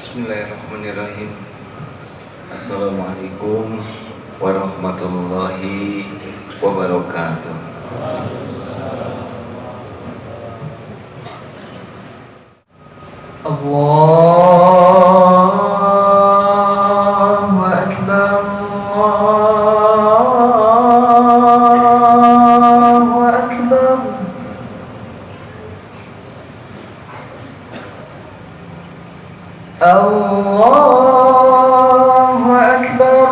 Bismillahirrahmanirrahim. Assalamualaikum warahmatullahi wabarakatuh. Allahu Akbar, Allahu Akbar. Allahu Akbar,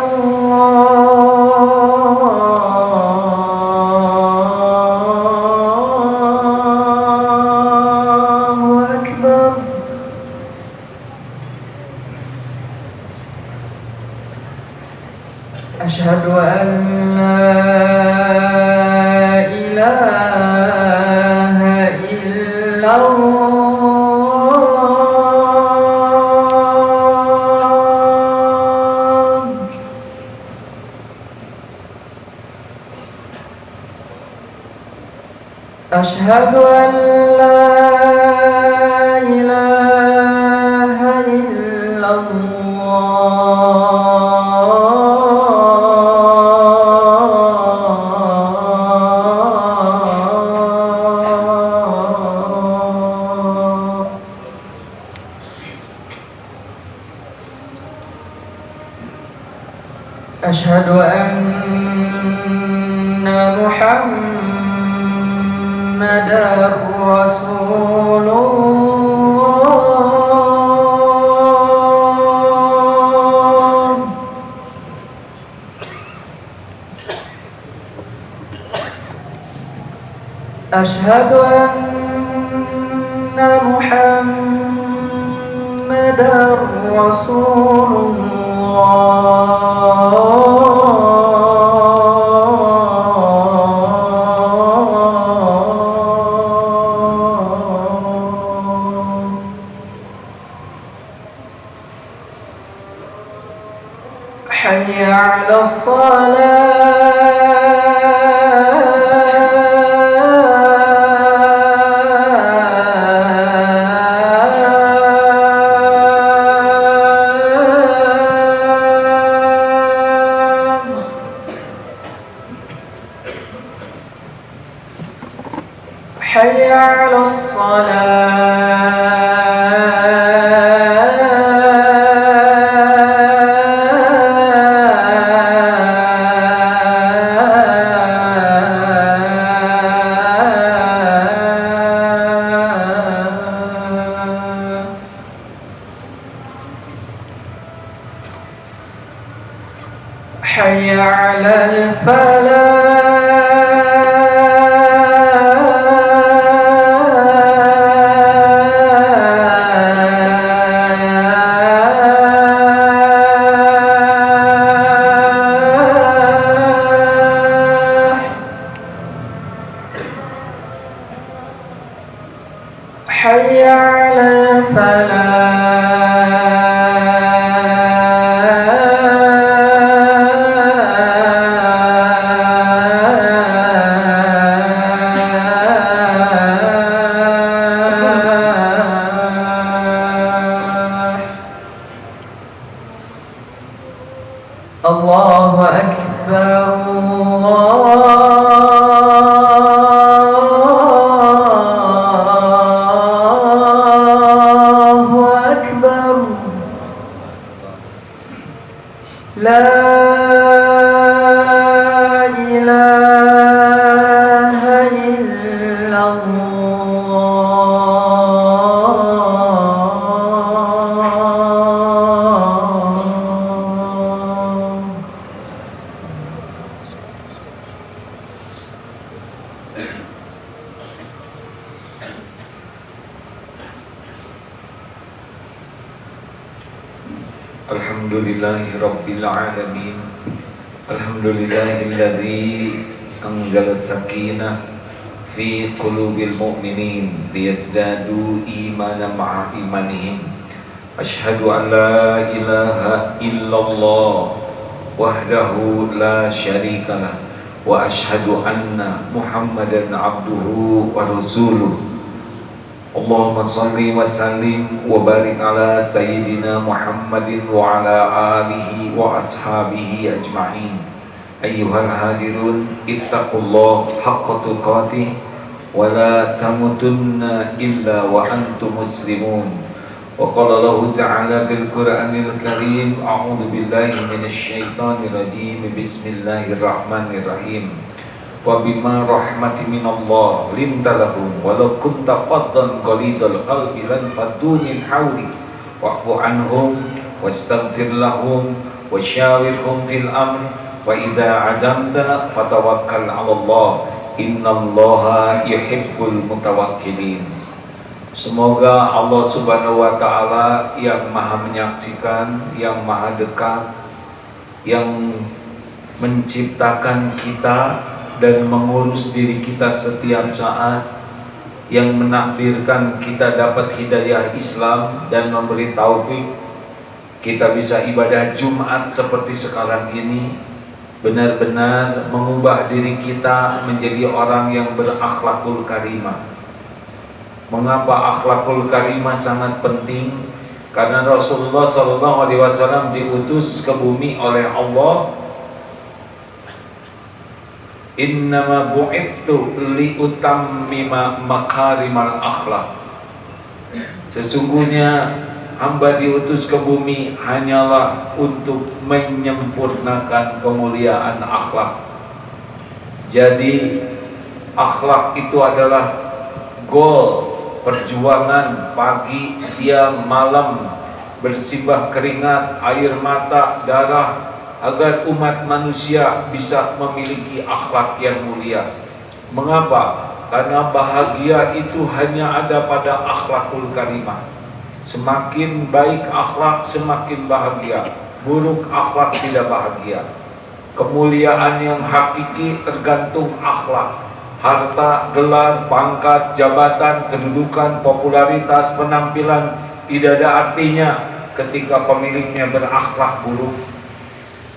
Allahu Akbar. Asyhadu an la ilaha illallah. Asyhadu an la ilaha illallah. Asyhadu anna Muhammadar Rasulullah. Asyhadu anna Muhammadar Rasulullah. Hayya 'ala as-salah. Hayya 'ala as-salah. Hayya 'ala al-falah. Hayya 'ala al-falah. Allahu Akbar, Allahu Akbar. La ilaha illallah. Alhamdulillahi rabbil alamin. Alhamdulillahilladzi anzala sakinah fi qulubil mu'minin liyazdadu imanan ma'a imanihim. Asyhadu an la ilaha illallah wahdahu la syarikalah wa asyhadu anna Muhammadan abduhu wa rasuluh. Allahumma salli wa sallim wa barik ala Sayyidina Muhammadin wa ala alihi wa ashabihi ajma'in. Ayyuhal hadirun, ittaqullah haqqa tuqatih wa la tamutunna illa wa antum muslimun. Wa qala Allah ta'ala fil Qur'anil Karim, a'udzu billahi minasy syaithanir rajim. Bismillahirrahmanirrahim. Wa bima rahmati minallah linta lahum walau kunta faddan qalidal qalbi lan faddu min hawli wa'fu anhum wastaghfir lahum wasyawirhum fil amr wa idza azamta fatawakkal 'ala Allah innallaha yuhibbul mutawakkilin. Semoga Allah Subhanahu wa taala yang Maha menyaksikan, yang Maha dekat, yang menciptakan kita dan mengurus diri kita setiap saat, yang menakdirkan kita dapat hidayah Islam dan memberi taufik kita bisa ibadah Jumat seperti sekarang ini, benar-benar mengubah diri kita menjadi orang yang berakhlakul karimah. Mengapa akhlakul karimah sangat penting? Karena Rasulullah SAW diutus ke bumi oleh Allah. Innama bu'ithtu liutammima makarimal akhlak. Sesungguhnya hamba diutus ke bumi hanyalah untuk menyempurnakan kemuliaan akhlak. Jadi akhlak itu adalah goal perjuangan pagi, siang, malam, bersimbah keringat, air mata, darah, agar umat manusia bisa memiliki akhlak yang mulia. Mengapa? Karena bahagia itu hanya ada pada akhlakul karimah. Semakin baik akhlak, semakin bahagia. Buruk akhlak tidak bahagia. Kemuliaan yang hakiki tergantung akhlak. Harta, gelar, pangkat, jabatan, kedudukan, popularitas, penampilan tidak ada artinya ketika pemiliknya berakhlak buruk.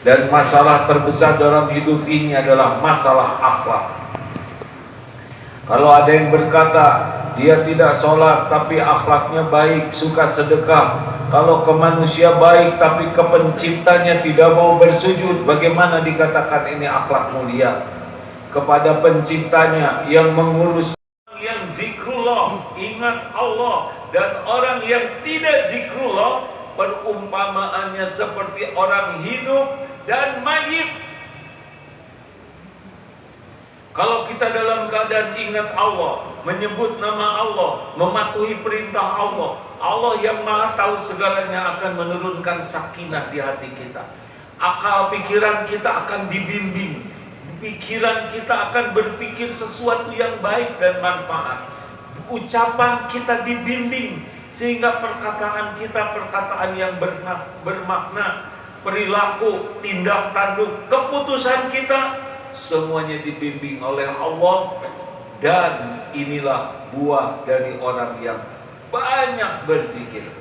Dan masalah terbesar dalam hidup ini adalah masalah akhlak. Kalau ada yang berkata dia tidak sholat tapi akhlaknya baik, suka sedekah. Kalau ke manusia baik tapi ke penciptanya tidak mau bersujud, bagaimana dikatakan ini akhlak mulia? Kepada penciptanya yang mengurus, yang zikrullah, ingat Allah, dan orang yang tidak zikrullah, perumpamaannya seperti orang hidup dan mayit. Kalau kita dalam keadaan ingat Allah, menyebut nama Allah, mematuhi perintah Allah, Allah yang Maha tahu segalanya akan menurunkan sakinah di hati kita. Akal pikiran kita akan dibimbing. Pikiran kita akan berpikir sesuatu yang baik dan manfaat. Ucapan kita dibimbing sehingga perkataan kita perkataan yang bermakna. Perilaku, tindak tanduk, keputusan kita semuanya dibimbing oleh Allah. Dan inilah buah dari orang yang banyak berzikir.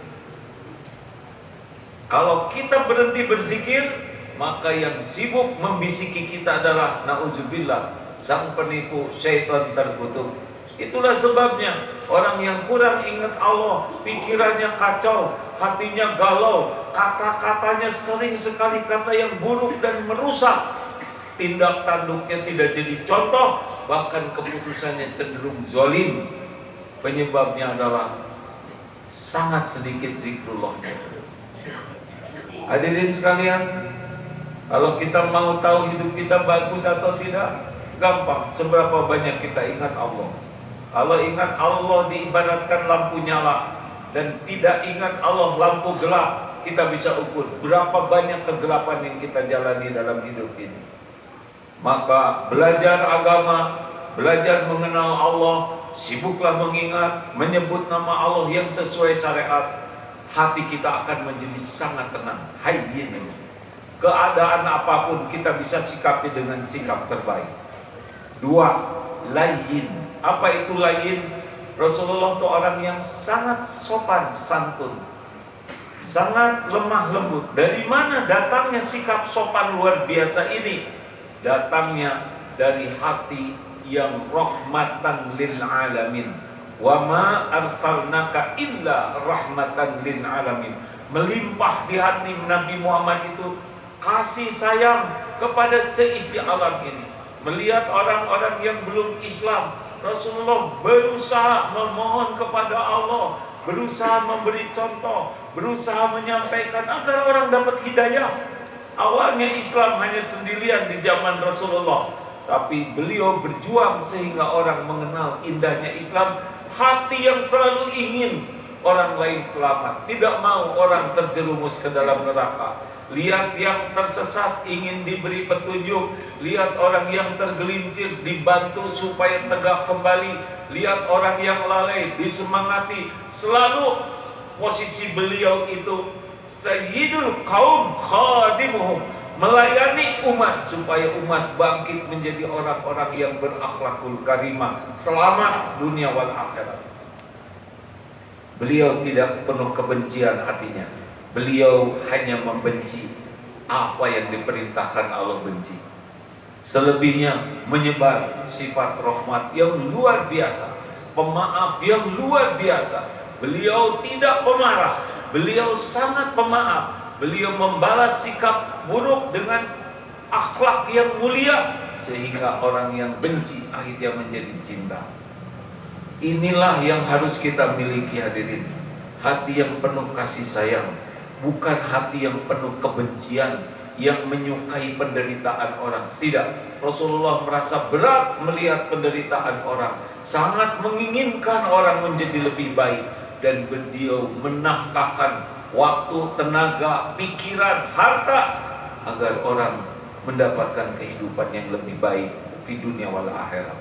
Kalau kita berhenti berzikir, maka yang sibuk membisiki kita adalah na'udzubillah, sang penipu, syaitan terkutuk. Itulah sebabnya orang yang kurang ingat Allah, pikirannya kacau, hatinya galau, kata-katanya sering sekali kata yang buruk dan merusak. Tindak tanduknya tidak jadi contoh, bahkan keputusannya cenderung zalim. Penyebabnya adalah sangat sedikit zikrullahnya. Hadirin sekalian, kalau kita mau tahu hidup kita bagus atau tidak, gampang. Seberapa banyak kita ingat Allah. Kalau ingat Allah diibaratkan lampu nyala, dan tidak ingat Allah lampu gelap, kita bisa ukur berapa banyak kegelapan yang kita jalani dalam hidup ini. Maka belajar agama, belajar mengenal Allah, sibuklah mengingat, menyebut nama Allah yang sesuai syariat. Hati kita akan menjadi sangat tenang, hayyin. Keadaan apapun kita bisa sikapi dengan sikap terbaik. 2, layyin. Apa itu layyin? Rasulullah itu orang yang sangat sopan santun, sangat lemah lembut. Dari mana datangnya sikap sopan luar biasa ini? Datangnya dari hati yang rahmatan lil alamin, Wa ma arsalnaka illa rahmatan lil alamin. Melimpah di hati Nabi Muhammad itu kasih sayang kepada seisi alam ini. Melihat orang-orang yang belum Islam, Rasulullah berusaha memohon kepada Allah, berusaha memberi contoh, berusaha menyampaikan agar orang dapat hidayah. Awalnya Islam hanya sendirian di zaman Rasulullah, tapi beliau berjuang sehingga orang mengenal indahnya Islam. Hati yang selalu ingin orang lain selamat, tidak mau orang terjerumus ke dalam neraka. Lihat yang tersesat ingin diberi petunjuk, lihat orang yang tergelincir dibantu supaya tegak kembali, lihat orang yang lalai disemangati. Selalu posisi beliau itu sayyidul kaum khadimuhum, melayani umat supaya umat bangkit menjadi orang-orang yang berakhlakul karimah, selamat dunia wal akhirat. Beliau tidak penuh kebencian hatinya. Beliau hanya membenci apa yang diperintahkan Allah benci. Selebihnya menyebar sifat rahmat yang luar biasa, pemaaf yang luar biasa. Beliau tidak pemarah, beliau sangat pemaaf. Beliau membalas sikap buruk dengan akhlak yang mulia, sehingga orang yang benci akhirnya menjadi cinta. Inilah yang harus kita miliki hadirin. Hati yang penuh kasih sayang, bukan hati yang penuh kebencian, yang menyukai penderitaan orang. Tidak, Rasulullah merasa berat melihat penderitaan orang, sangat menginginkan orang menjadi lebih baik, dan beliau menafkahkan waktu, tenaga, pikiran, harta agar orang mendapatkan kehidupan yang lebih baik di dunia wal akhirat.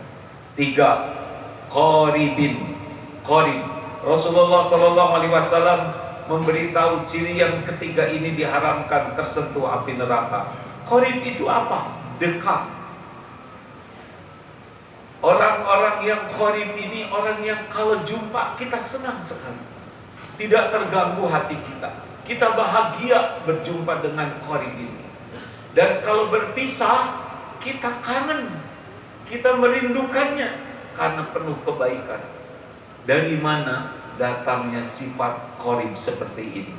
3. Qaribin. Qarib. Rasulullah SAW memberitahu ciri yang ketiga ini diharamkan tersentuh api neraka. Qarib itu apa? Dekat. Orang-orang yang qarib ini orang yang kalau jumpa kita senang sekali, tidak terganggu hati kita. Kita bahagia berjumpa dengan qarib ini. Dan kalau berpisah kita kangen, kita merindukannya karena penuh kebaikan. Dari mana datangnya sifat qarib seperti ini?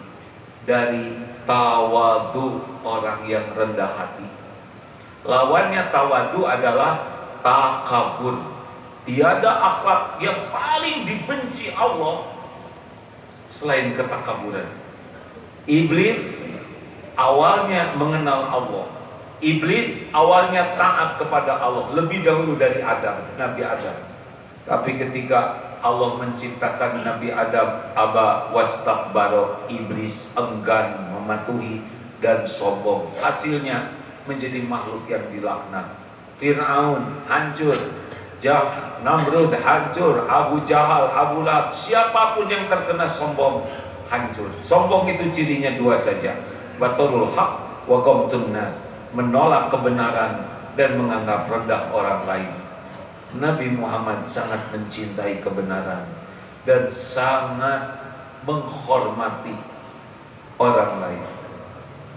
Dari tawadu, orang yang rendah hati. Lawannya tawadu adalah takabur. Tiada akhlak yang paling dibenci Allah selain ketakaburan. Iblis awalnya mengenal Allah. Iblis awalnya taat kepada Allah lebih dahulu dari Adam, Nabi Adam. Tapi ketika Allah menciptakan Nabi Adam, aba wastakbaro, iblis enggan mematuhi dan sombong. Hasilnya menjadi makhluk yang dilaknat. Fir'aun hancur, Namrud hancur, Abu Jahal, Abu Lahab, siapapun yang terkena sombong hancur. Sombong itu cirinya dua saja, batorul haq wa ghamtun nas, menolak kebenaran dan menganggap rendah orang lain. Nabi Muhammad sangat mencintai kebenaran dan sangat menghormati orang lain.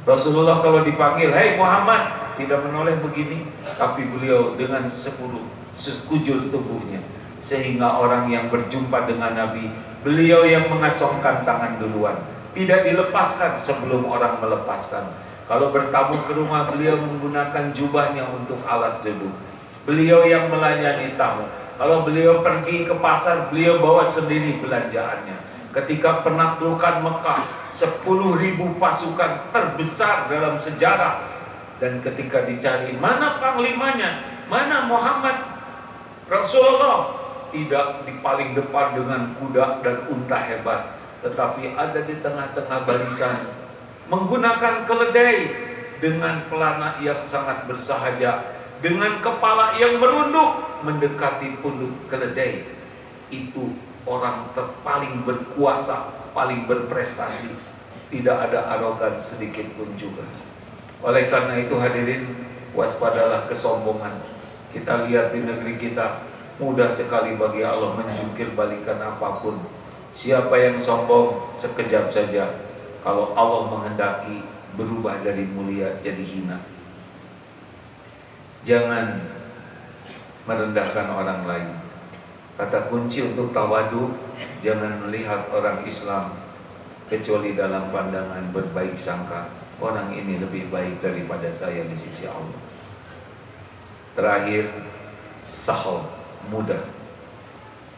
Rasulullah kalau dipanggil, "Hei Muhammad," tidak menoleh begini, tapi beliau dengan sekujur tubuhnya, sehingga orang yang berjumpa dengan Nabi, beliau yang mengasongkan tangan duluan, tidak dilepaskan sebelum orang melepaskan. Kalau bertamu ke rumah, beliau menggunakan jubahnya untuk alas duduk. Beliau yang melayani tamu. Kalau beliau pergi ke pasar, beliau bawa sendiri belanjaannya. Ketika penaklukan Mekah, 10.000 pasukan terbesar dalam sejarah. Dan ketika dicari mana panglimanya, mana Muhammad, Rasulullah tidak di paling depan dengan kuda dan unta hebat, tetapi ada di tengah-tengah barisan, menggunakan keledai dengan pelana yang sangat bersahaja, dengan kepala yang merunduk mendekati punduk keledai. Itu orang terpaling berkuasa, paling berprestasi, tidak ada arogan sedikit pun juga. Oleh karena itu hadirin, waspadalah kesombongan. Kita lihat di negeri kita, mudah sekali bagi Allah menjungkir balikan apapun. Siapa yang sombong sekejap saja, kalau Allah menghendaki berubah dari mulia jadi hina. Jangan merendahkan orang lain. Kata kunci untuk tawadu, jangan melihat orang Islam kecuali dalam pandangan berbaik sangka, orang ini lebih baik daripada saya di sisi Allah. Terakhir, sahal, mudah.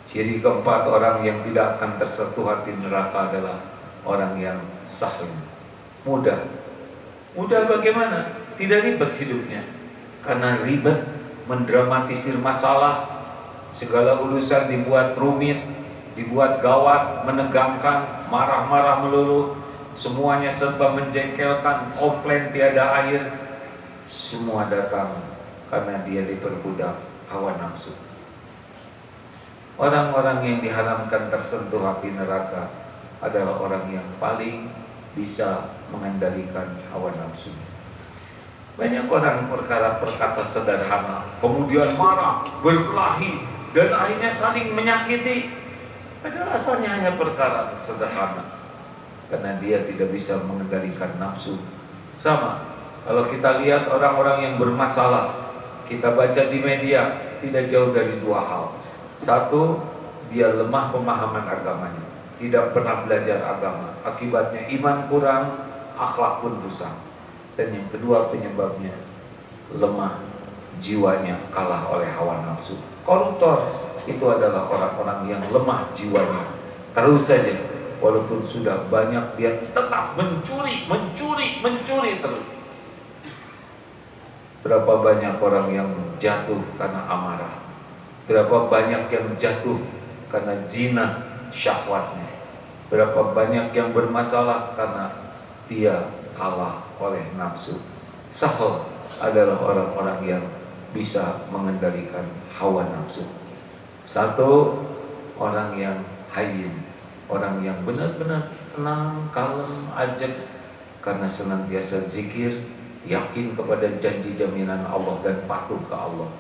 Ciri keempat orang yang tidak akan tersentuh hati neraka adalah orang yang sahal, mudah. Mudah bagaimana? Tidak ribet hidupnya. Karena ribet mendramatisir masalah, segala urusan dibuat rumit, dibuat gawat, menegangkan, marah-marah melulu, semuanya serba menjengkelkan, komplain tiada akhir. Semua datang karena dia diperbudak hawa nafsu. Orang-orang yang diharamkan tersentuh api neraka adalah orang yang paling bisa mengendalikan hawa nafsu. Banyak orang perkara sederhana, kemudian marah, berkelahi, dan akhirnya saling menyakiti. Padahal asalnya hanya perkara sederhana, karena dia tidak bisa mengendalikan nafsu. Sama, kalau kita lihat orang-orang yang bermasalah, kita baca di media, tidak jauh dari dua hal. Satu, dia lemah pemahaman agamanya, tidak pernah belajar agama, akibatnya iman kurang, akhlak pun rusak. Dan yang kedua penyebabnya, lemah jiwanya, kalah oleh hawa nafsu. Koruptor itu adalah orang-orang yang lemah jiwanya. Terus saja, walaupun sudah banyak, dia tetap mencuri terus. Berapa banyak orang yang jatuh karena amarah, berapa banyak yang jatuh karena zina syahwatnya, berapa banyak yang bermasalah karena dia kalah oleh nafsu. Sahal adalah orang-orang yang bisa mengendalikan hawa nafsu. Satu, orang yang hayyin, orang yang benar-benar tenang, kalem, ajak, karena senantiasa zikir, yakin kepada janji jaminan Allah dan patuh ke Allah.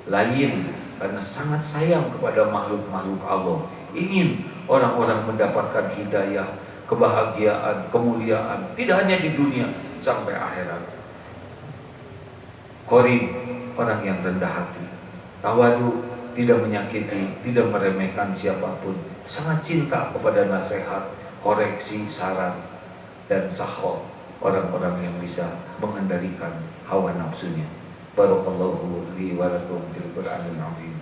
Lain, karena sangat sayang kepada makhluk-makhluk Allah, ingin orang-orang mendapatkan hidayah, kebahagiaan, kemuliaan, tidak hanya di dunia, sampai akhirat. Qarim, orang yang rendah hati. Tawadu, tidak menyakiti, tidak meremehkan siapapun, sangat cinta kepada nasihat, koreksi, saran. Dan sahal, orang-orang yang bisa mengendalikan hawa nafsunya. Barakallahu li wa lakum fil Qur'anil azim.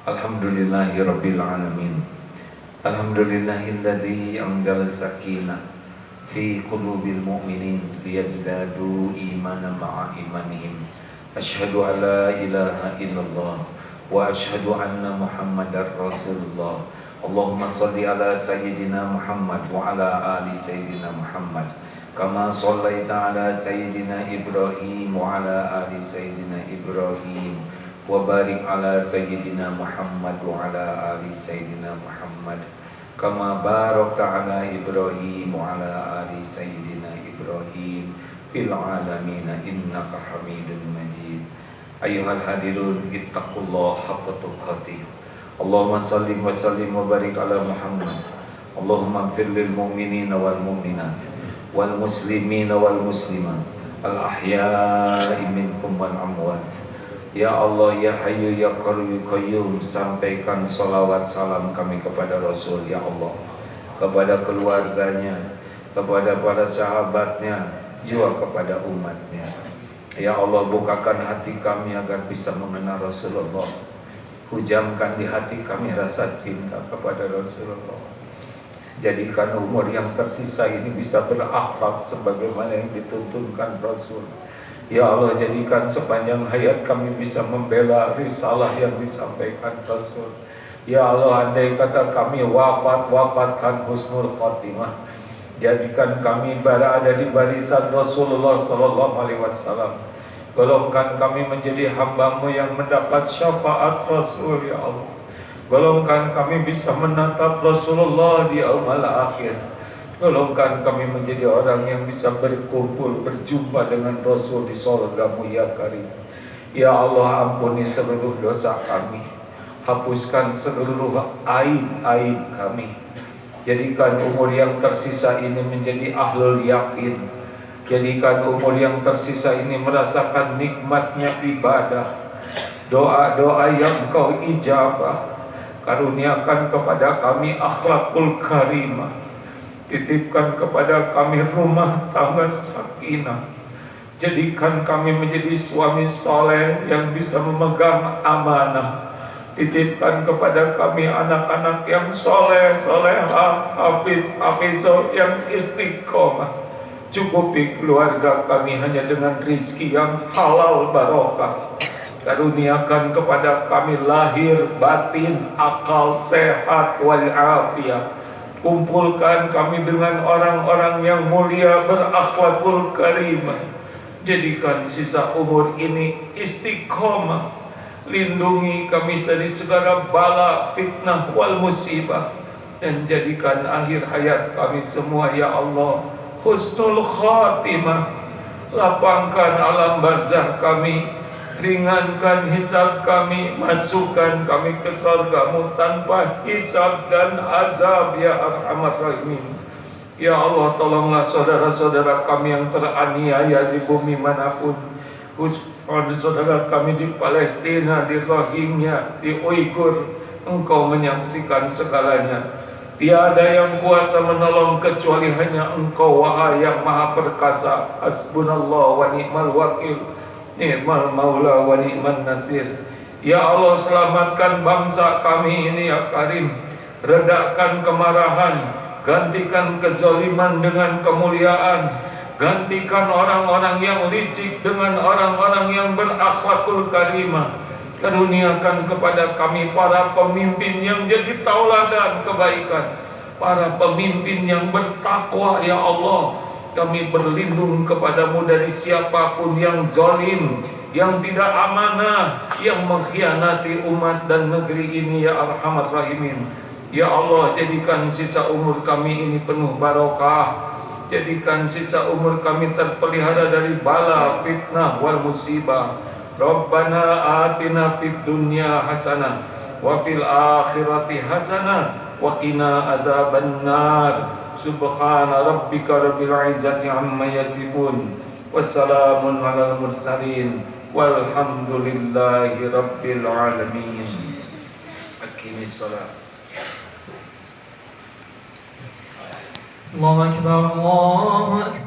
Alhamdulillahi rabbil alamin. Alhamdulillahilladzi anzala sakinah fi qulubil mu'minin liyazdadu imanan ma'a imanihim. Asyhadu an la ilaha illallah wa asyhadu anna Muhammadar Rasulullah. Allahumma shalli ala sayyidina Muhammad wa ala ali sayyidina Muhammad kama shallaita ala sayyidina Ibrahim wa ala ali sayyidina Ibrahim wa barik ala sayyidina Muhammad wa ala ali sayyidina Muhammad kama barakta ala Ibrahim wa ala ali sayyidina Ibrahim fil alamin innaka Hamidum Majid. Ayyuhal hadirun ittaqullaha haqqa tuqatih. Allahumma salli wa sallim wa barik ala Muhammad. Allahumma ighfir lil mu'minina wal mu'minat wal muslimina wal muslimat al ahya'i minhum wal amwat. Ya Allah, ya Hayyu ya Qayyum, sampaikan salawat salam kami kepada Rasul, ya Allah, kepada keluarganya, kepada para sahabatnya, juga kepada umatnya. Ya Allah, bukakan hati kami agar bisa mengenal Rasulullah. Hujamkan di hati kami rasa cinta kepada Rasulullah. Jadikan umur yang tersisa ini bisa berakhlak sebagaimana yang dituntunkan Rasul. Ya Allah, jadikan sepanjang hayat kami bisa membela risalah yang disampaikan Rasul. Ya Allah, andai kata kami wafatkan husnul khotimah, jadikan kami berada di barisan Rasulullah SAW. Golongkan kami menjadi hamba-Mu yang mendapat syafaat Rasul, ya Allah. Golongkan kami bisa menatap Rasulullah di amal akhir. Golongkan kami menjadi orang yang bisa berkumpul, berjumpa dengan Rasul di surga-Mu, ya Karim. Ya Allah, ampuni seluruh dosa kami, hapuskan seluruh aib-aib kami. Jadikan umur yang tersisa ini menjadi ahlul yakin. Jadikan umur yang tersisa ini merasakan nikmatnya ibadah, doa-doa yang Kau ijabah. Karuniakan kepada kami akhlakul karimah. Titipkan kepada kami rumah tangga sakinah. Jadikan kami menjadi suami soleh yang bisa memegang amanah. Titipkan kepada kami anak-anak yang soleh, solehah, hafiz, hafizah, yang istiqomah. Cukupi keluarga kami hanya dengan rizki yang halal barokah. Karuniakan kepada kami lahir, batin, akal, sehat, walafiat. Kumpulkan kami dengan orang-orang yang mulia berakhlakul karimah. Jadikan sisa umur ini istiqomah. Lindungi kami dari segala bala, fitnah, wal musibah. Dan jadikan akhir hayat kami semua ya Allah husnul khatimah. Lapangkan alam barzah kami, ringankan hisab kami, masukkan kami ke surga-Mu tanpa hisab dan azab ya arhamar rahimin. Ya Allah, tolonglah saudara-saudara kami yang teraniaya di bumi manapun, khususnya saudara kami di Palestina, di Rohingya, di Uighur. Engkau menyaksikan segalanya. Tiada yang kuasa menolong kecuali hanya Engkau, wahai yang maha perkasa. Hasbunallah wa ni'mal wakil, ni'mal maula wa ni'man nasir. Ya Allah, selamatkan bangsa kami ini ya Karim. Redakan kemarahan, gantikan kezaliman dengan kemuliaan. Gantikan orang-orang yang licik dengan orang-orang yang berakhlakul karimah. Karuniakan kepada kami para pemimpin yang jadi tauladan kebaikan, para pemimpin yang bertakwa ya Allah. Kami berlindung kepadamu dari siapapun yang zalim, yang tidak amanah, yang mengkhianati umat dan negeri ini ya arhamar rahimin. Ya Allah, jadikan sisa umur kami ini penuh barokah. Jadikan sisa umur kami terpelihara dari bala, fitnah, wal musibah. Rabbana atina fid dunya hasanah wa fil akhirati hasanah wa qina adzabannar. Subhana rabbika rabbil izzati amma yasifun. Wassalamun alal mursalin. Walhamdulillahi rabbil alamin. Aqimis salat. Allahu akbar, Allahu akbar.